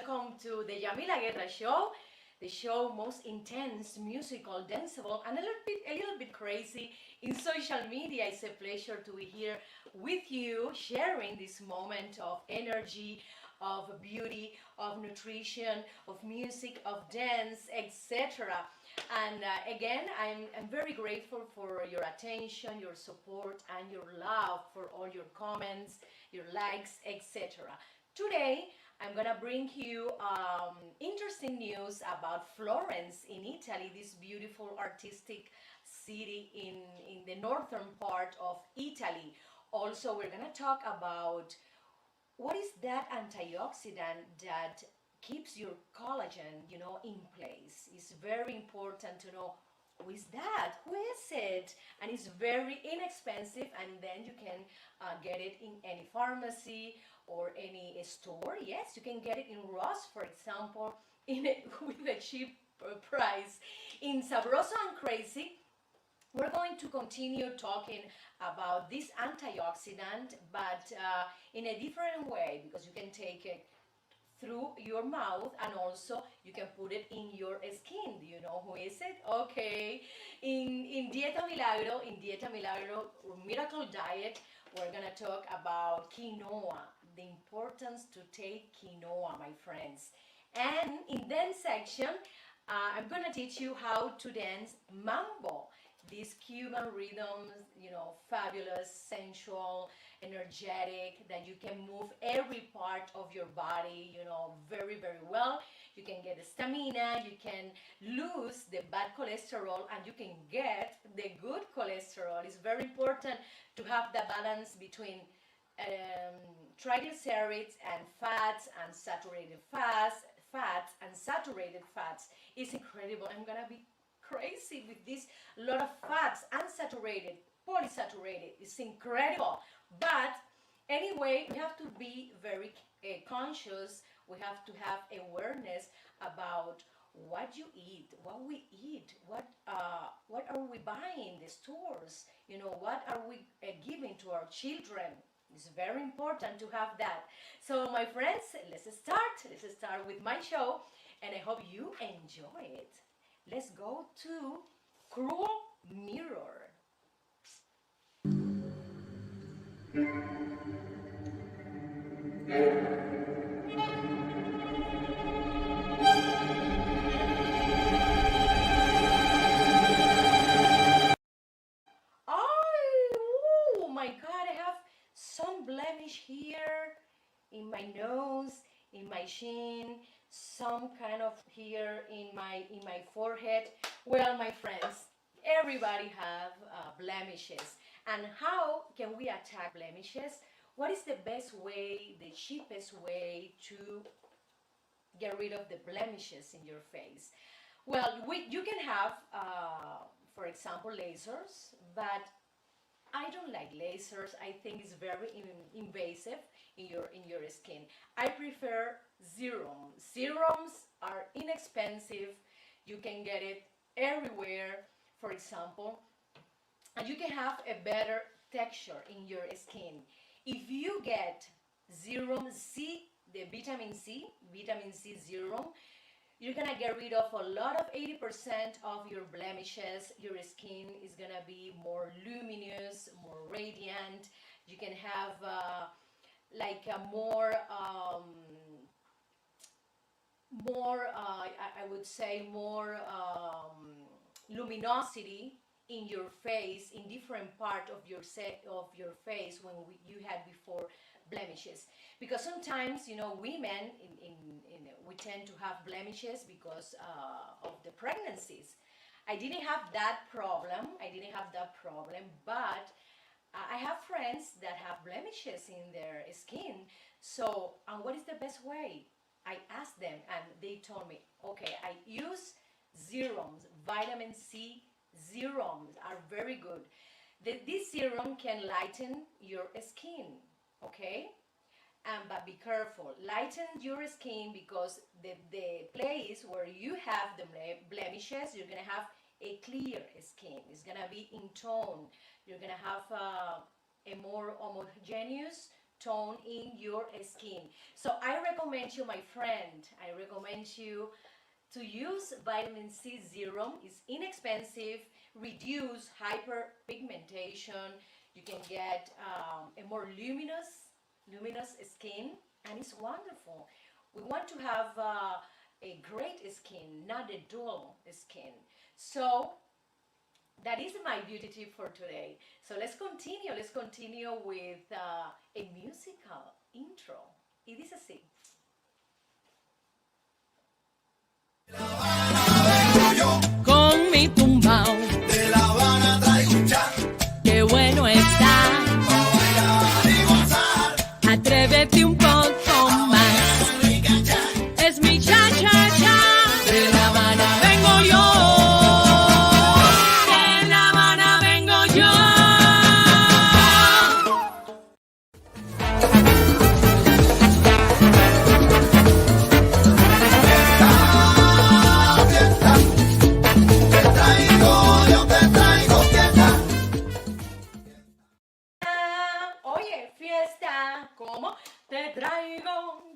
welcome to the Yamila Guerra show, the show most intense, musical, danceable, and a little bit crazy in social media. It's a pleasure to be here with you, sharing this moment of energy, of beauty, of nutrition, of music, of dance, etc. And again, I'm very grateful for your attention, your support, and your love for all your comments, your likes, etc. Today, I'm gonna bring you interesting news about Florence in Italy, this beautiful artistic city in the northern part of Italy. Also, we're gonna talk about what is that antioxidant that keeps your collagen, in place. It's very important to know who is that, who is it, and it's very inexpensive, and then you can get it in any pharmacy or any store. Yes, you can get it in Ross, for example, with a cheap price. In Sabroso and Crazy, we're going to continue talking about this antioxidant, but in a different way, because you can take it through your mouth and also you can put it in your skin. Do you know who is it? Okay. In Dieta Milagro Miracle Diet, we're gonna talk about quinoa, the importance to take quinoa, my friends. And in dance section, I'm gonna teach you how to dance mambo. These Cuban rhythms, fabulous, sensual, energetic, that you can move every part of your body, very, very well. You can get stamina, you can lose the bad cholesterol, and you can get the good cholesterol. It's very important to have the balance between triglycerides and fats and saturated fats. It's incredible. I'm gonna be crazy with this lot of fats, unsaturated, polysaturated. It's incredible. But anyway, we have to be very conscious. We have to have awareness about what you eat, what we eat, what are we buying in the stores, what are we giving to our children. It's very important to have that. So my friends, let's start with my show, and I hope you enjoy it. Let's go to Cruel Mirror. Oh my God, I have some blemish here in my nose, in my chin, some kind of here in my forehead. Well, my friends, everybody have blemishes. And how can we attack blemishes? What is the best way, the cheapest way to get rid of the blemishes in your face? Well, you can have, for example, lasers, but I don't like lasers. I think it's very invasive in your skin. I prefer serums. Serums are inexpensive. You can get it everywhere, for example, and you can have a better texture in your skin. If you get serum C, the vitamin C serum, you're gonna get rid of a lot of 80% of your blemishes. Your skin is gonna be more luminous, more radiant. You can have like a I would say more luminosity in your face, in different part of your face when you had before blemishes. Because sometimes, women we tend to have blemishes because of the pregnancies. I didn't have that problem. But I have friends that have blemishes in their skin. So, and what is the best way? I asked them, and they told me, okay, I use serums. Vitamin C serums are very good. This serum can lighten your skin, okay? But be careful, lighten your skin, because the place where you have the blemishes, you're gonna have a clear skin. It's gonna be in tone. You're gonna have a more homogeneous tone in your skin. So I recommend you, my friend, I recommend you to use vitamin C serum. It's inexpensive, reduce hyperpigmentation. You can get a more luminous skin, and it's wonderful. We want to have a great skin, not a dull skin. So that is my beauty tip for today. So let's continue. Let's continue with a musical intro. Y dice así. Con mi tumbao De La Habana traigo un cha, qué bueno está. pa' bailar y gozar. Atrévete un poco más. Rica cha, Es mi cha cha cha. De La Habana vengo yo. De La Habana vengo yo. fiesta. Yo te traigo fiesta. Oye, fiesta, ¿cómo?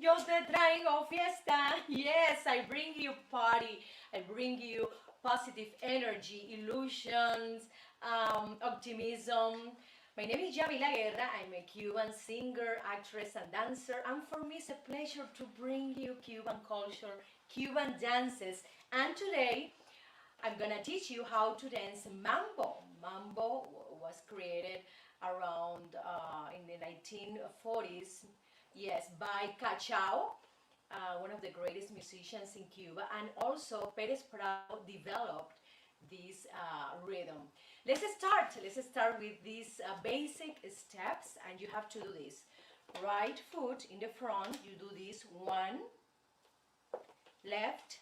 Yo te traigo fiesta. Yes, I bring you party. I bring you positive energy, illusions, optimism. My name is Yamila Guerra. I'm a Cuban singer, actress, and dancer. And for me, it's a pleasure to bring you Cuban culture, Cuban dances. And today, I'm gonna teach you how to dance mambo. Mambo was created around in the 1940s, yes, by Cachao, one of the greatest musicians in Cuba, and also Perez Prado developed this rhythm. Let's start with these basic steps, and you have to do this. Right foot in the front, you do this one, left,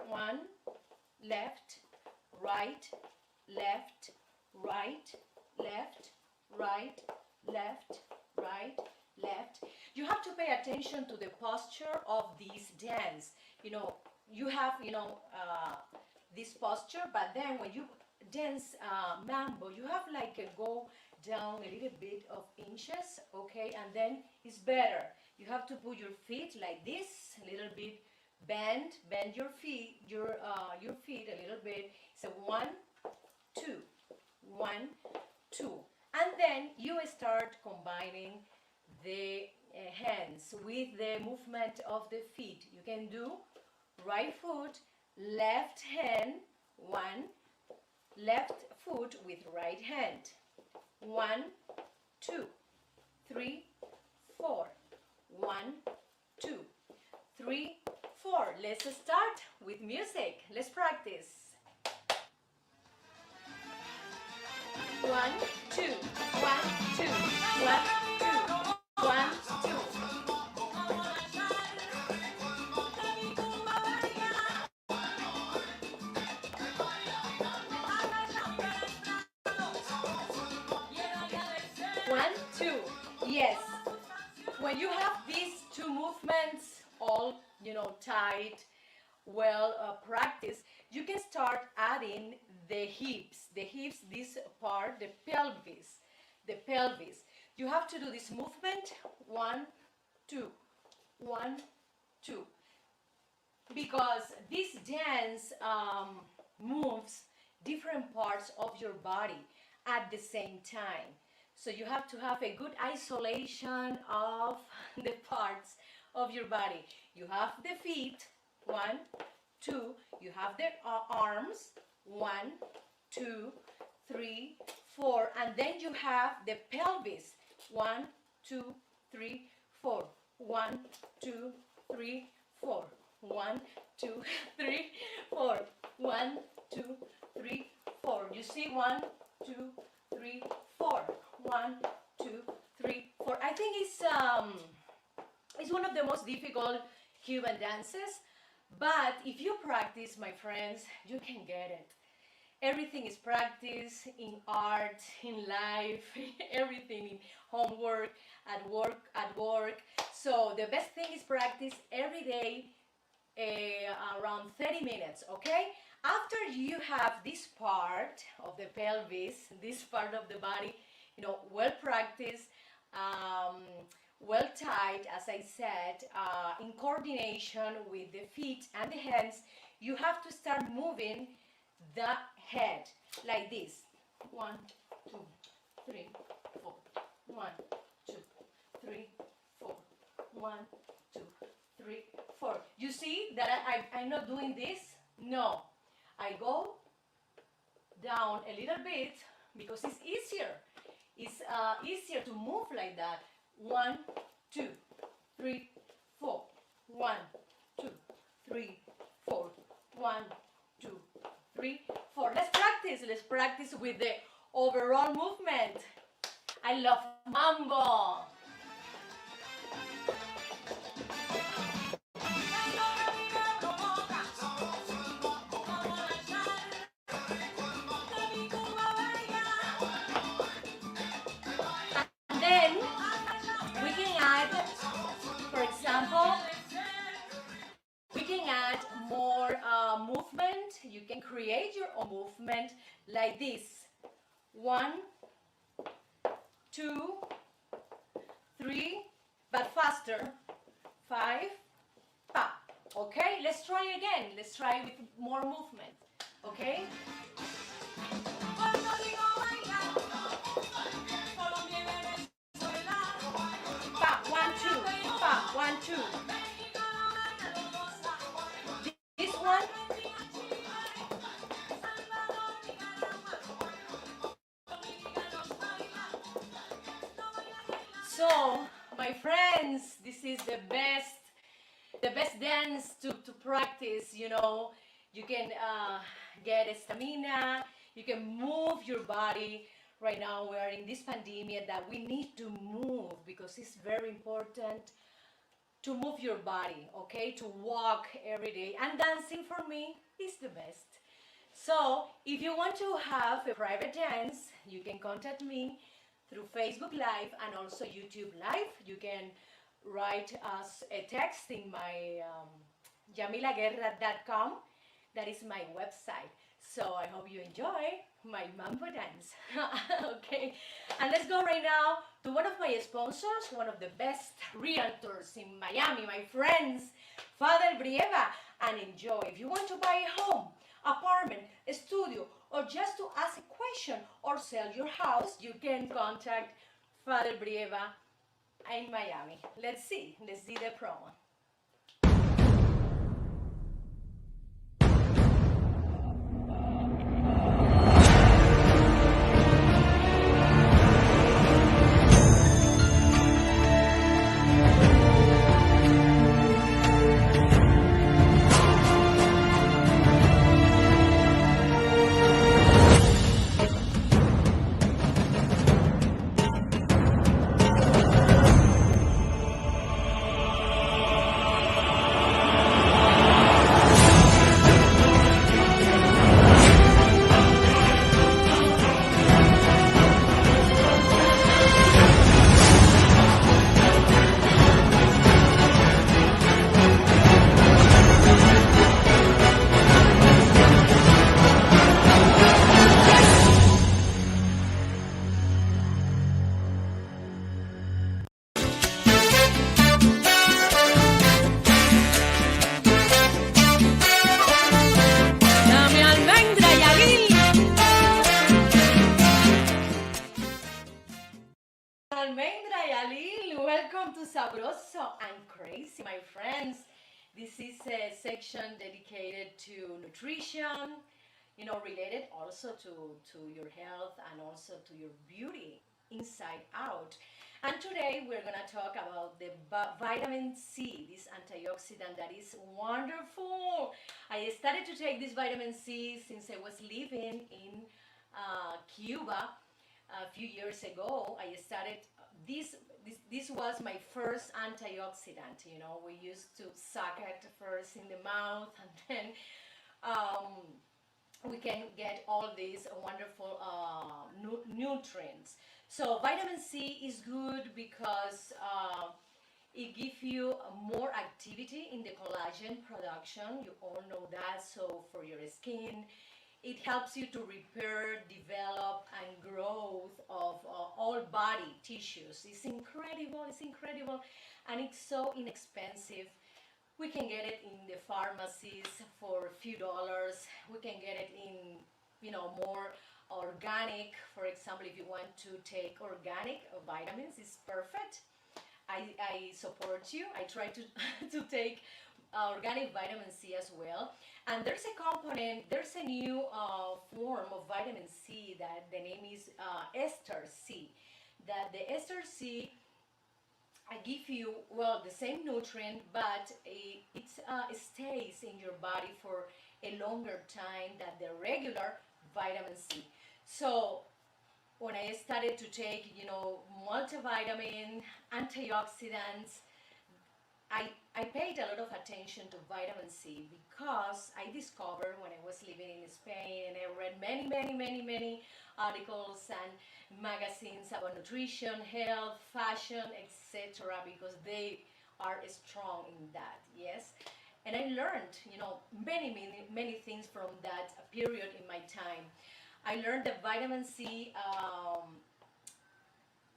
one, left, right, left, right, left, right, left, right, left. You have to pay attention to the posture of this dance. You have, this posture, but then when you dance mambo, you have like a go down a little bit of inches, okay, and then it's better. You have to put your feet like this, a little bit bend your feet, your feet a little bit. So 1, 2, 1, 2, and then you start combining the hands with the movement of the feet. You can do right foot, left hand, 1, left foot with right hand, 1, 2, 3, 4, 1, 2, 3, 4. Let's start with music. Let's practice. 1, 2, 1, 2, 1, 2, 1, 2. One, two. Yes. When you have these two movements all, tight, well practiced, you can start adding the hips. This part, the pelvis. You have to do this movement, 1, 2, 1, 2. Because this dance moves different parts of your body at the same time. So you have to have a good isolation of the parts of your body. You have the feet, 1, 2. You have the arms, 1, 2, 3, 4. And then you have the pelvis, 1, 2, 3, 4. 1, 2, 3, 4. 1, 2, 3, 4. 1, 2, 3, 4. You see, 1, 2, 3, 4. 1, 2, 3, 4. I think it's one of the most difficult Cuban dances, but if you practice, my friends, you can get it. Everything is practice in art, in life, everything in homework, at work. So the best thing is practice every day, around 30 minutes, okay? After you have this part of the pelvis, this part of the body, well practiced, um, well tied, as I said, in coordination with the feet and the hands. You have to start moving the head like this. 1, 2, 3, 4. 1, 2, 3, 4. 1, 2, 3, 4. You see that I'm not doing this? No. I go down a little bit because it's easier. It's easier to move like that. 1, 2, 3, 4. 1, 2, 3, 4. 1, 2, 3, 4. Let's practice. Let's practice with the overall movement. I love Mambo. And then we can add, for example, we can add more movement. You can create your own movement like this. 1, 2, 3, but faster. 5, pa. Okay, let's try again. Let's try with more movement. Okay? Pa, 1, 2, pa, 1, 2. This one. So, my friends, this is the best dance to practice. You can get stamina, you can move your body. Right now we are in this pandemic that we need to move because it's very important to move your body, okay? To walk every day. And dancing for me is the best. So if you want to have a private dance, you can contact me through Facebook Live and also YouTube Live. You can write us a text in my yamilaguerra.com. That is my website. So I hope you enjoy my Mambo dance. Okay, and let's go right now to one of my sponsors, one of the best realtors in Miami, my friends, Father Brieva, and enjoy. If you want to buy a home, apartment, a studio, or just to ask a question or sell your house, you can contact Father Brieva in Miami. Let's see the promo. Dame almendra y aguil. Almendra y Alil, welcome to Sabroso and Crazy, my friends. This is a section dedicated to nutrition, related also to your health and also to your beauty inside out. And today we're going to talk about the vitamin C, this antioxidant that is wonderful. I started to take this vitamin C since I was living in Cuba a few years ago. I started this was my first antioxidant. We used to suck it first in the mouth, and then we can get all these wonderful nutrients. So vitamin C is good because it gives you more activity in the collagen production. You all know that. So for your skin, It helps you to repair, develop, and growth of all body tissues. It's incredible. It's incredible, and it's so inexpensive. We can get it in the pharmacies for a few dollars. We can get it in, more organic. For example, if you want to take organic vitamins, it's perfect. I support you. I try to to take organic vitamin C as well. And there's a component, there's a new form of vitamin C that the name is ester C. That the ester C I give you, well, the same nutrient, but it stays in your body for a longer time than the regular vitamin C. So when I started to take, multivitamin, antioxidants, I paid a lot of attention to vitamin C because I discovered when I was living in Spain, and I read many articles and magazines about nutrition, health, fashion, etc., because they are strong in that, yes. And I learned, many things from that period in my time. I learned that vitamin C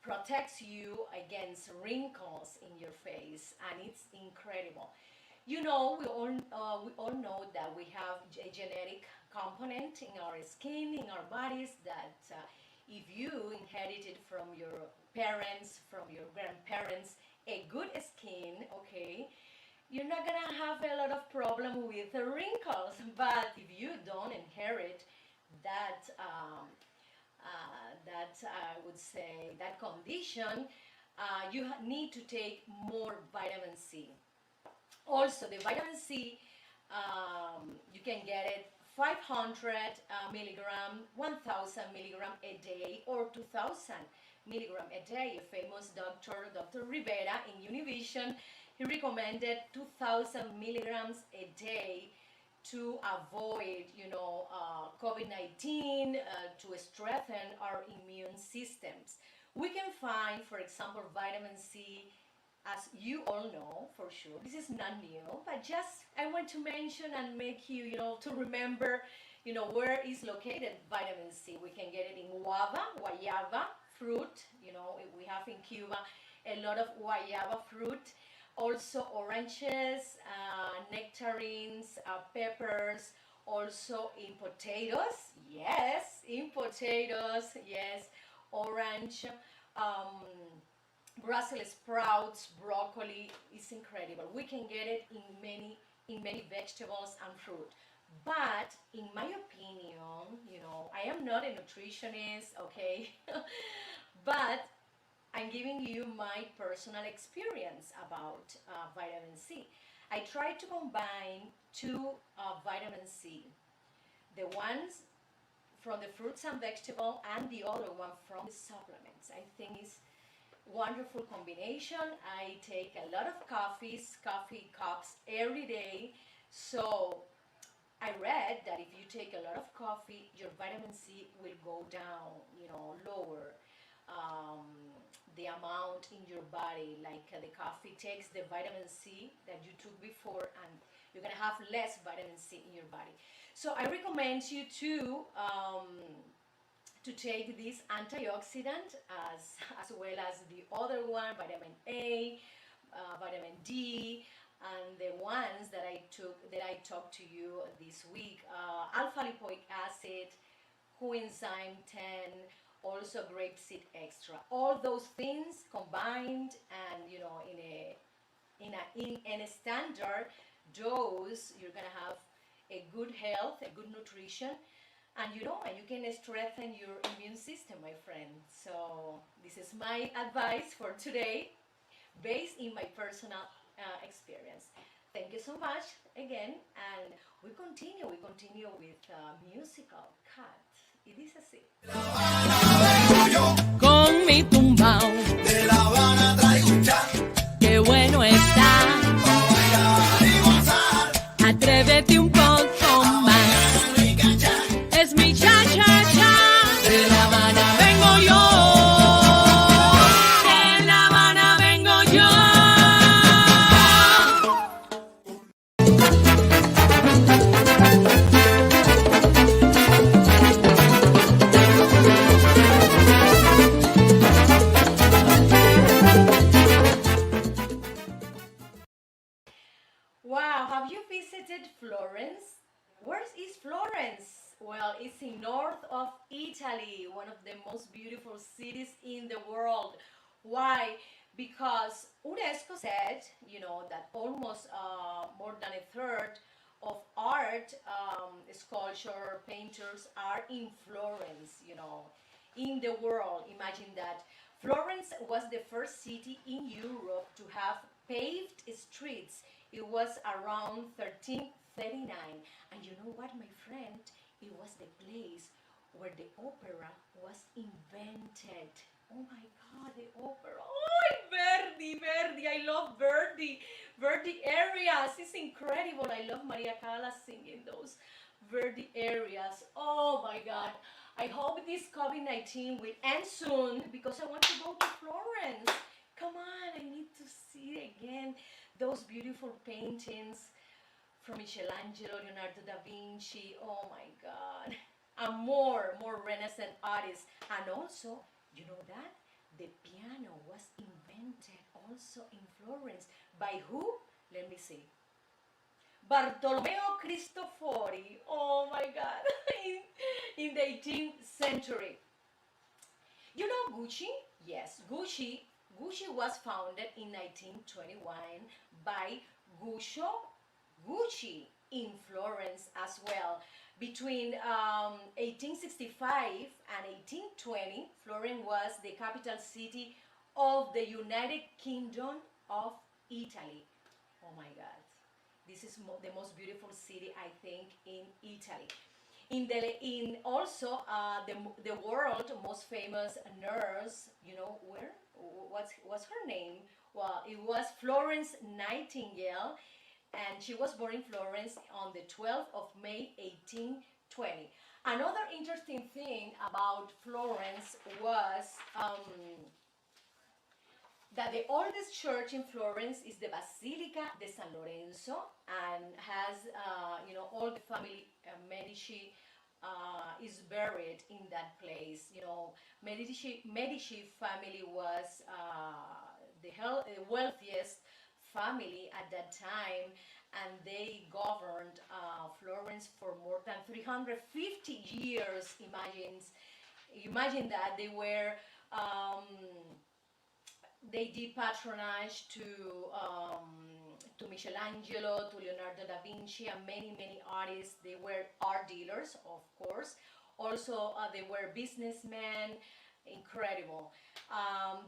protects you against wrinkles in your face, and it's incredible. We all know that we have a genetic component in our skin, in our bodies, that if you inherited from your parents, from your grandparents, a good skin, okay, you're not gonna have a lot of problem with the wrinkles. But if you don't inherit that, I would say, that condition, you need to take more vitamin C. Also, the vitamin C, you can get it 500 milligram, 1000 milligram a day, or 2000 milligram a day. A famous doctor, Dr. Rivera in Univision, he recommended 2000 milligrams a day to avoid, COVID-19, to strengthen our immune systems. We can find, for example, vitamin C, as you all know for sure. This is not new, but just I want to mention and make you, to remember, where is located vitamin C. We can get it in guayaba fruit. We have in Cuba a lot of guayaba fruit. Also oranges, nectarines, peppers, also in potatoes, yes, orange, Brussels sprouts, broccoli, is incredible. We can get it in many vegetables and fruit. But in my opinion, I am not a nutritionist, okay, but I'm giving you my personal experience about vitamin C. I try to combine two vitamin C, the ones from the fruits and vegetables and the other one from the supplements. I think it's wonderful combination. I take a lot of coffee cups every day. So I read that if you take a lot of coffee, your vitamin C will go down, lower. The amount in your body, like the coffee takes the vitamin C that you took before, and you're gonna have less vitamin C in your body. So I recommend you to take this antioxidant as well as the other one, vitamin A, vitamin D, and the ones that I talked to you this week, alpha lipoic acid, coenzyme 10, also grapeseed extra. All those things combined, and in a standard dose, you're gonna have a good health, a good nutrition, and you can strengthen your immune system, my friend. So this is my advice for today, based in my personal experience. Thank you so much again, and we continue with musical cut. It is así. Con mi tumbao, De La Habana traigo un chan, qué bueno está. pa' bailar y gozar. Atrévete un poco más. Rica chan, Es mi cha-cha-cha. De La Habana vengo yo. De La Habana vengo yo. you visited Florence? Where is Florence? Well, it's in north of Italy, one of the most beautiful cities in the world. Why? Because UNESCO said, that almost more than a third of art, sculpture, painters are in Florence, in the world. Imagine that. Florence was the first city in Europe to have paved streets. It was around 1339. And you know what, my friend? It was the place where the opera was invented. Oh my God, the opera. Oh, Verdi, Verdi. I love Verdi. Verdi areas. It's incredible. I love Maria Callas singing those Verdi areas. Oh my God. I hope this COVID-19 will end soon because I want to go to Florence. Come on, I need to see again those beautiful paintings from Michelangelo, Leonardo da Vinci. Oh my God. And more Renaissance artists. And also, you know that? The piano was invented also in Florence. By who? Let me see. Bartolomeo Cristofori. Oh my God. in the 18th century. You know Gucci? Yes, Gucci was founded in 1921 by Guccio Gucci in Florence as well. Between 1865 and 1820, Florence was the capital city of the United Kingdom of Italy. Oh my God, this is the most beautiful city I think in Italy. In also the world most famous nurse, where what's her name? Well, it was Florence Nightingale, and she was born in Florence on the 12th of May 1820. Another interesting thing about Florence was that the oldest church in Florence is the Basilica de San Lorenzo, and has all the family Medici is buried in that place. Medici family was the wealthiest family at that time, and they governed Florence for more than 350 years. Imagine that they did patronage to Michelangelo, to Leonardo da Vinci, and many artists. They were art dealers, of course. Also, they were businessmen. Incredible.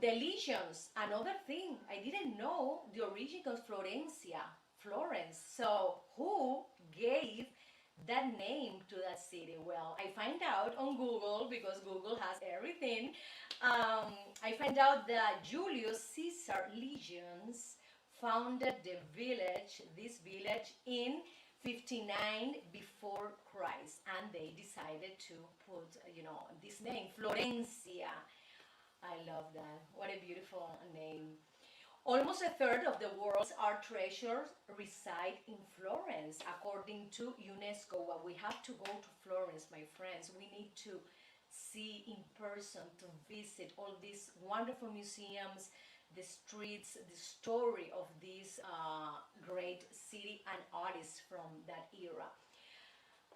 The legions, another thing I didn't know, the original Florencia, Florence. So who gave that name to that city? Well, I find out on Google, because Google has everything. I find out that Julius Caesar legions founded this village in 59 before Christ, and they decided to put, this name, Florencia. I love that. What a beautiful name. Almost a third of the world's art treasures reside in Florence, according to UNESCO. Well, we have to go to Florence, my friends. We need to see in person, to visit all these wonderful museums, the streets, the story of this great city and artists from that era.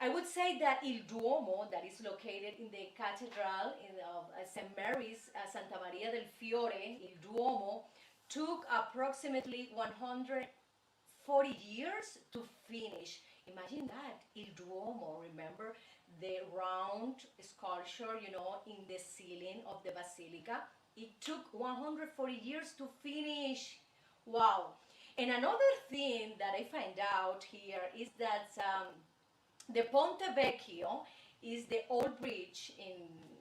I would say that Il Duomo, that is located in the cathedral of St. Mary's, Santa Maria del Fiore, Il Duomo, took approximately 140 years to finish. Imagine that, Il Duomo, remember the round sculpture, in the ceiling of the basilica. It took 140 years to finish. Wow. And another thing that I find out here is that the Ponte Vecchio is the old bridge,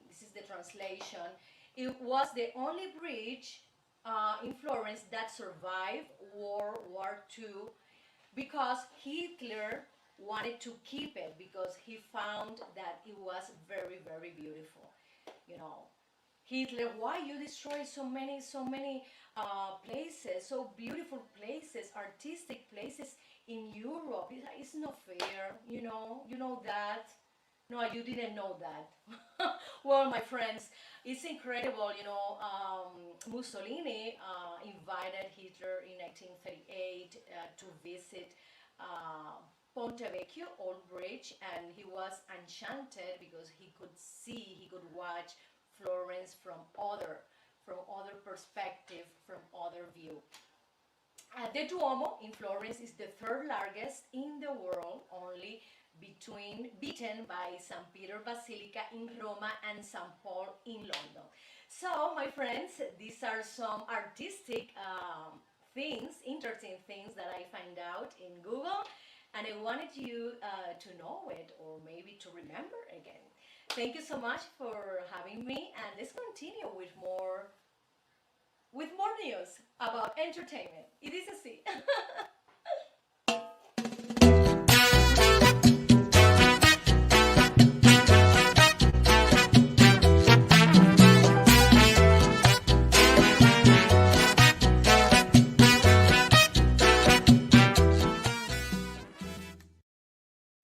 this is the translation. It was the only bridge in Florence that survived World War II, because Hitler wanted to keep it, because he found that it was very, very beautiful. Hitler, why you destroy so many places, so beautiful places, artistic places in Europe? It's not fair, you know that. No, you didn't know that. Well, my friends, it's incredible, Mussolini invited Hitler in 1938 to visit uh, Ponte Vecchio, Old Bridge, and he was enchanted because he could watch Florence from other perspective, from other view. The Duomo in Florence is the third largest in the world, only beaten by St. Peter Basilica in Roma and St. Paul in London. So, my friends, these are some artistic things, interesting things that I find out in Google, and I wanted you to know it or maybe to remember again. Thank you so much for having me, and let's continue with more news about entertainment. It is a C.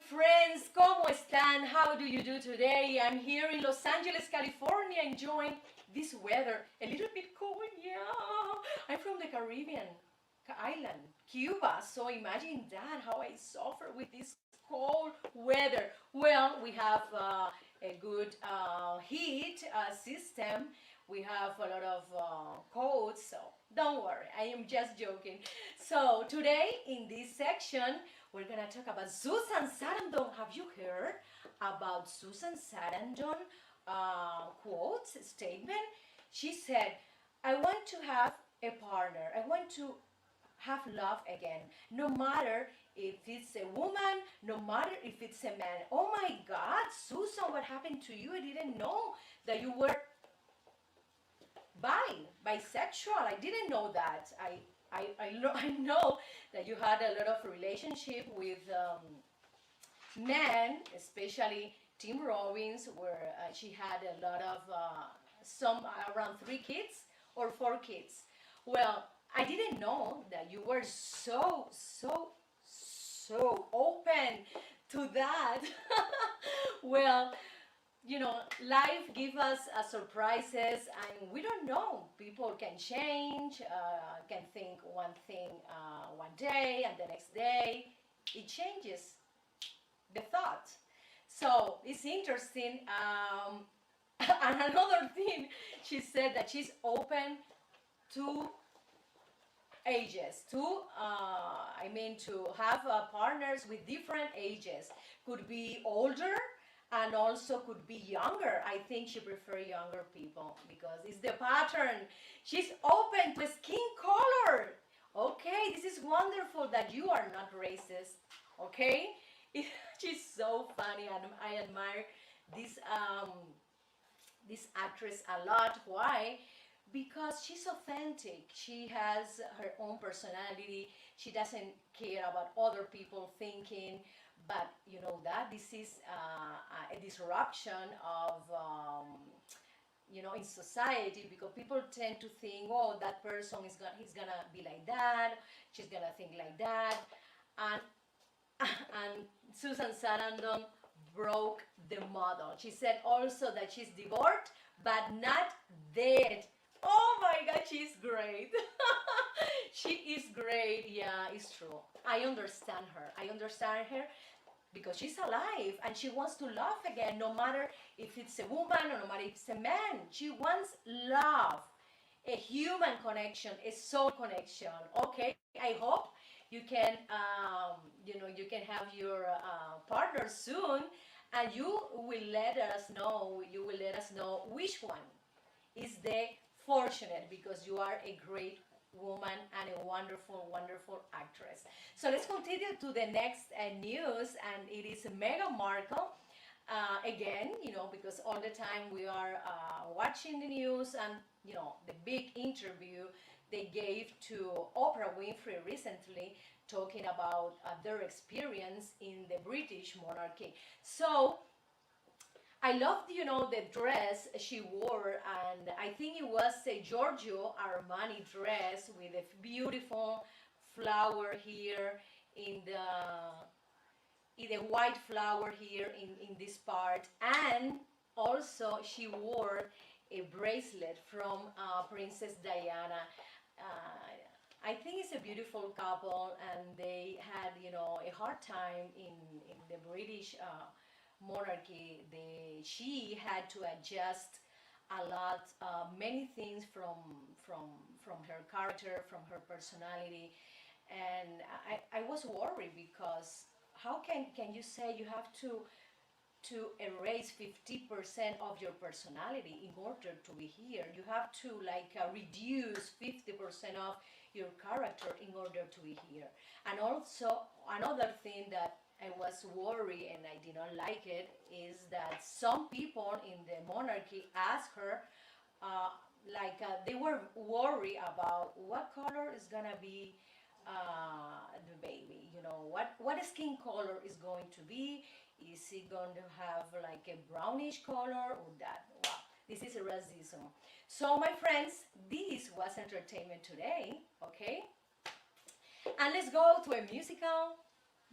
Friends, ¿cómo están? How do you do today? I'm here in Los Angeles, California, enjoying this weather. A little bit cold, yeah. I'm from the Caribbean island, Cuba. So imagine that, how I suffer with this cold weather. Well, we have a good heat system. We have a lot of coats, so don't worry, I am just joking. So today in this section, we're gonna talk about Susan Sarandon. Have you heard about Susan Sarandon quote statement? She said, I want to have a partner. I want to have love again. No matter if it's a woman, no matter if it's a man. Oh my God, Susan, what happened to you? I didn't know that you were bisexual. I didn't know that. I know that you had a lot of relationship with men, especially Tim Robbins, where she had a lot of some around 3 kids or 4 kids. Well, I didn't know that you were so open to that. Well, you know, life gives us surprises, and we don't know. People can change, can think one thing one day, and the next day it changes the thought. So it's interesting. And another thing, she said that she's open to ages, to have partners with different ages. Could be older and also could be younger. I think she prefers younger people because it's the pattern. She's open to skin color. Okay, this is wonderful that you are not racist. Okay, she's so funny, and I admire this this actress a lot. Why? Because she's authentic. She has her own personality. She doesn't care about other people thinking. But you know that this is a disruption of in society, because people tend to think, oh, that person he's gonna be like that, she's gonna think like that, and and Susan Sarandon broke the model. She said also that she's divorced but not dead. Oh my God, she's great. She is great. Yeah, it's true. I understand her. I understand her because she's alive and she wants to love again, no matter if it's a woman or no matter if it's a man. She wants love, a human connection, a soul connection. Okay, I hope you can, you can have your partner soon, and you will let us know. You will let us know which one is the fortunate, because you are a great woman and a wonderful, wonderful actress. So let's continue to the next news, and it is Meghan Markle. Again, because all the time we are watching the news, and the big interview they gave to Oprah Winfrey recently, talking about their experience in the British monarchy. So I loved, the dress she wore, and I think it was a Giorgio Armani dress with a beautiful flower here in the white flower here in this part, and also she wore a bracelet from Princess Diana. I think it's a beautiful couple, and they had, a hard time in the British monarchy. She had to adjust a lot, many things from her character, from her personality, and I was worried because how can you say you have to erase 50% of your personality in order to be here? You have to like reduce 50% of your character in order to be here. And also another thing that I was worried and I did not like it is that some people in the monarchy asked her, uh, they were worried about what color is gonna be the baby. What skin color is going to be. Is it going to have like a brownish color or that? Wow, this is racism. So, my friends, this was entertainment today, okay? And let's go to a musical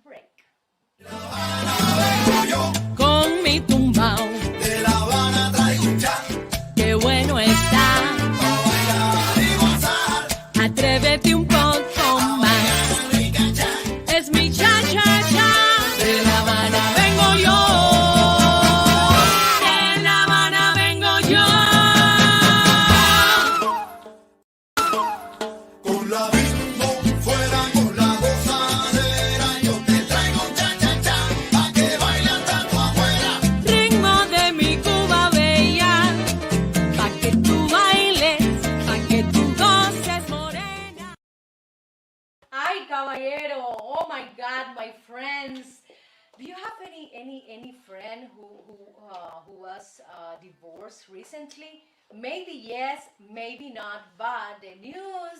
break. Con mi tumbao, De La Habana traigo un chan qué bueno está. para bailar y gozar. Atrévete un poco más. Rica chan Es mi cha cha cha. de La Habana Vengo yo. De La Habana vengo yo. con la bimbo fuera con la gozadera. Yo te traigo un chan chan chan pa' que bailen tanto afuera. Ritmo de mi Cuba bella. Pa' que tú bailes, pa' que tú goces morena. Ay, caballero! Oh my God, my friends! Do you have any friend who was divorced recently? Maybe yes, maybe not. But the news,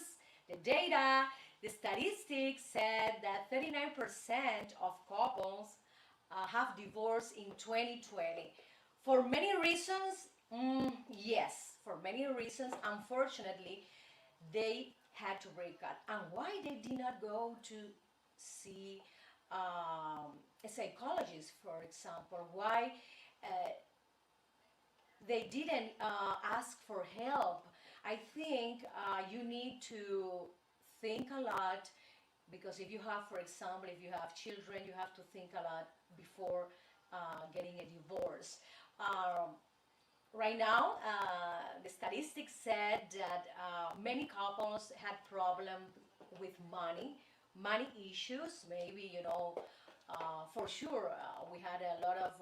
the data, the statistics said that 39% of couples have divorced in 2020. For many reasons, yes, for many reasons. Unfortunately, they had to break up. And why they did not go to see a psychologist, for example? Why uh, they didn't ask for help? I think you need to think a lot, because if you have, for example, if you have children, you have to think a lot before getting a divorce. Um, Right now, the statistics said that many couples had problems with money issues. Maybe, for sure, we had a lot of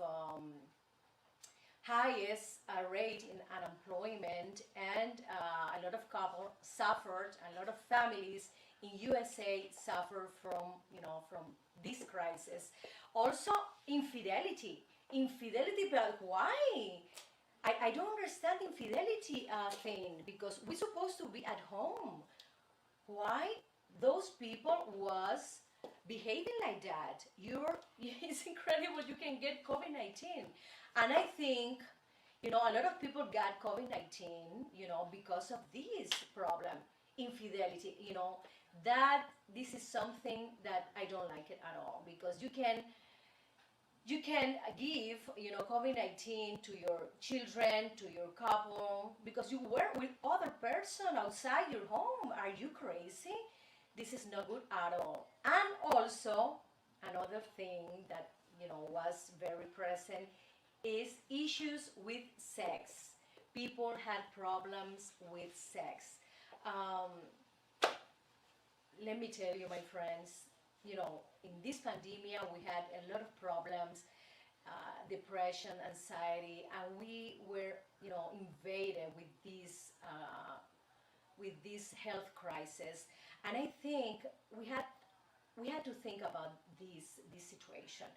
highest rate in unemployment, and a lot of couples suffered. A lot of families in USA suffer from this crisis. Also, infidelity, but why? I don't understand infidelity thing, because we're supposed to be at home. Why those people was behaving like that? It's incredible. You can get COVID-19, and I think a lot of people got COVID-19 because of this problem, infidelity. That this is something that I don't like it at all, because you can give COVID-19 to your children, to your couple, because you were with other person outside your home. Are you crazy? This is not good at all. And also another thing that was very present is issues with sex. People had problems with sex. um, Let me tell you, my friends, in this pandemic, we had a lot of problems, depression, anxiety, and we were, invaded with this health crisis. And I think we had to think about this situation.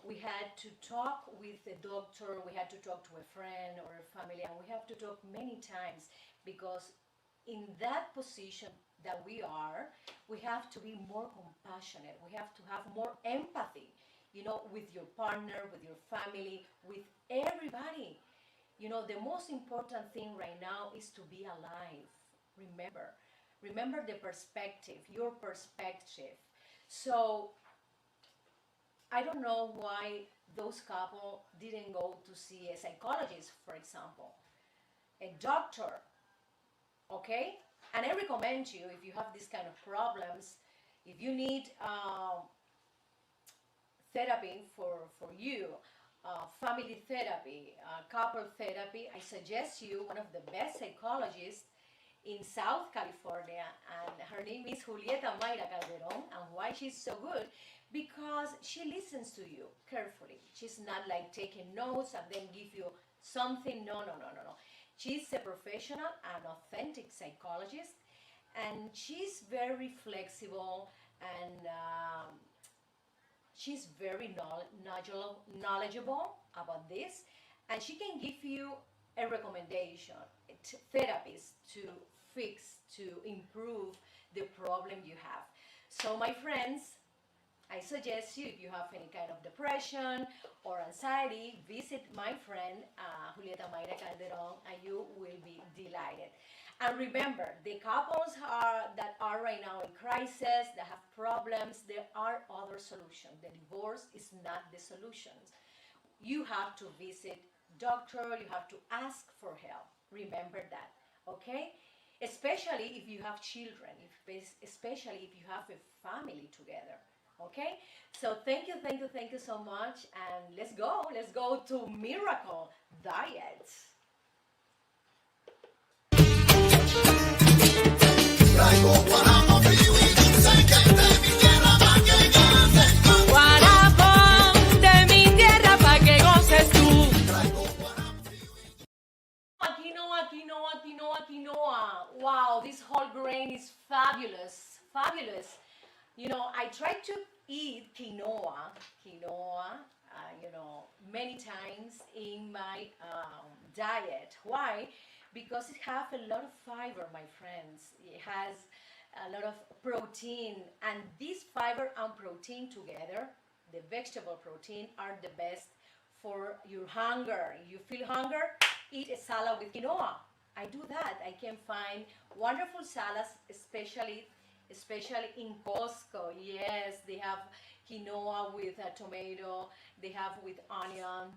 We had to talk with a doctor, we had to talk to a friend or a family, and we have to talk many times, because in that position that we are, we have to be more compassionate. We have to have more empathy, with your partner, with your family, with everybody. The most important thing right now is to be alive. Remember the perspective, your perspective. So I don't know why those couple didn't go to see a psychologist, for example, a doctor, okay? And I recommend you, if you have this kind of problems, if you need therapy for you, family therapy, couple therapy, I suggest you one of the best psychologists in South California, and her name is Julieta Mayra Calderon. And why she's so good? Because she listens to you carefully. She's not like taking notes and then give you something. No, no, no, no, no. She's a professional and authentic psychologist, and she's very flexible, and she's very knowledgeable about this, and she can give you a recommendation, therapies to fix, to improve the problem you have. So my friends, I suggest you, if you have any kind of depression or anxiety, visit my friend Julieta Mayra Calderon, and you will be delighted. And remember, the couples that are right now in crisis, that have problems, there are other solutions. The divorce is not the solution. You have to visit doctor, you have to ask for help. Remember that, okay? Especially if you have children, especially if you have a family together, okay? So thank you so much, and let's go to Miracle Diet. Traigo guarapo frío y dulce que es de mi tierra pa' que goces tú. Guarapo de mi tierra pa' que goces tú. Traigo guarapo frío y Quinoa, quinoa, quinoa, quinoa. Wow, this whole grain is fabulous, fabulous. You know, I try to eat quinoa, many times in my diet. Why? Because it has a lot of fiber, my friends. It has a lot of protein, and this fiber and protein together, the vegetable protein, are the best for your hunger. You feel hunger? Eat a salad with quinoa. I do that. I can find wonderful salads, especially in Costco. Yes, they have quinoa with tomato, they have with onion,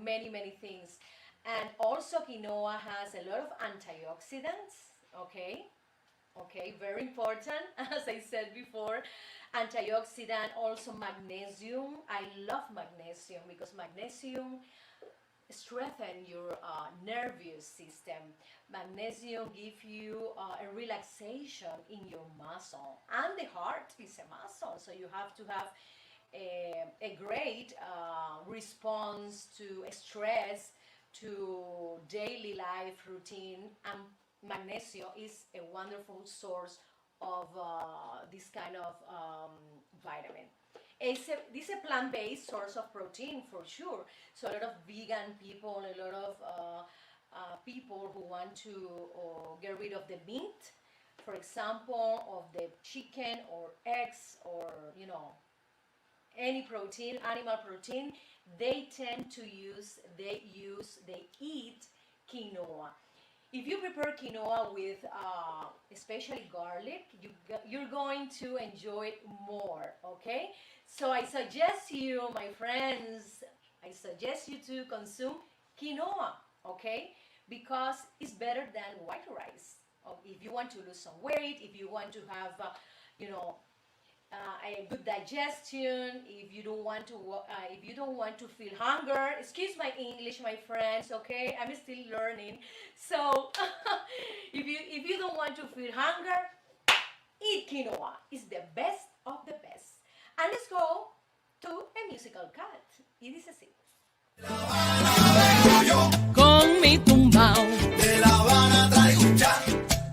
many things. And also quinoa has a lot of antioxidants, okay, very important, as I said before. Antioxidant, also magnesium. I love magnesium because magnesium strengthens your nervous system. Magnesium gives you a relaxation in your muscle, and the heart is a muscle, so you have to have a great response to stress, to daily life routine, and magnesium is a wonderful source of this kind of vitamin. This is a plant-based source of protein for sure. So a lot of vegan people, a lot of people who want to get rid of the meat, for example, of the chicken or eggs, or any protein, animal protein, they eat quinoa. If you prepare quinoa with especially garlic, you're going to enjoy it more, okay? So I suggest you, my friends, to consume quinoa, okay? Because it's better than white rice. If you want to lose some weight, if you want to have, a good digestion, if you don't want to feel hunger. Excuse my English, my friends, okay? I'm still learning. So if you don't want to feel hunger, eat quinoa. It's the best of the best. And let's go to a musical cut. It is así. vengo yo, Con mi tumbao, de La Habana traigo un chat,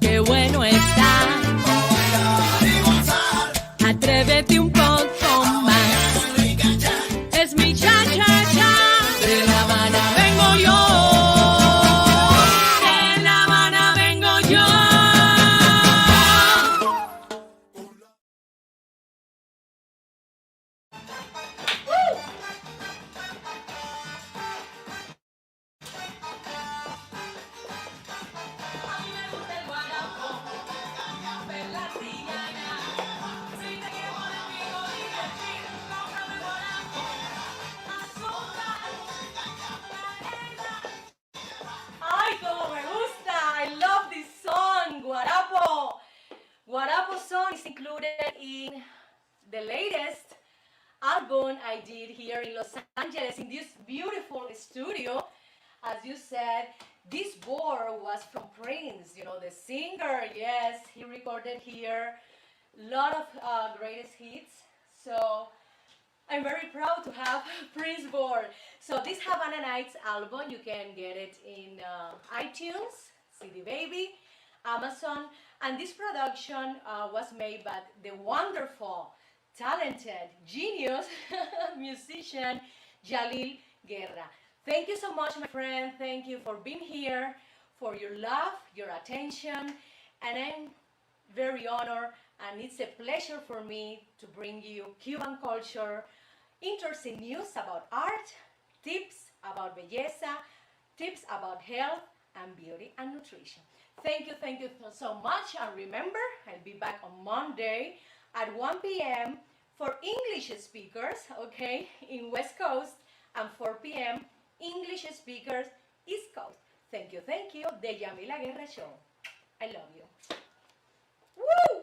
qué bueno está. pa' bailar y gozar, Atrévete un poco más. su rica chat, Es mi cha-cha-cha. De La Habana vengo yo. De La Habana vengo yo. A mí me gusta el guarapo. here in Los Angeles in this beautiful studio. As you said, this board was from Prince, you know, the singer. Yes, he recorded here a lot of greatest hits. So I'm very proud to have Prince board. So this Havana Nights album, you can get it in iTunes, CD Baby, Amazon, and this production was made by the wonderful, talented, genius musician Yamila Guerra. Thank you so much, my friend. Thank you for being here, for your love, your attention, and I'm very honored, and it's a pleasure for me to bring you Cuban culture, interesting news about art, tips about belleza, tips about health and beauty and nutrition. Thank you so much, and remember, I'll be back on Monday at 1 p.m. for English speakers, okay, in West Coast, and 4 p.m. English speakers, East Coast. Thank you, the Yamila Guerra Show. I love you. Woo!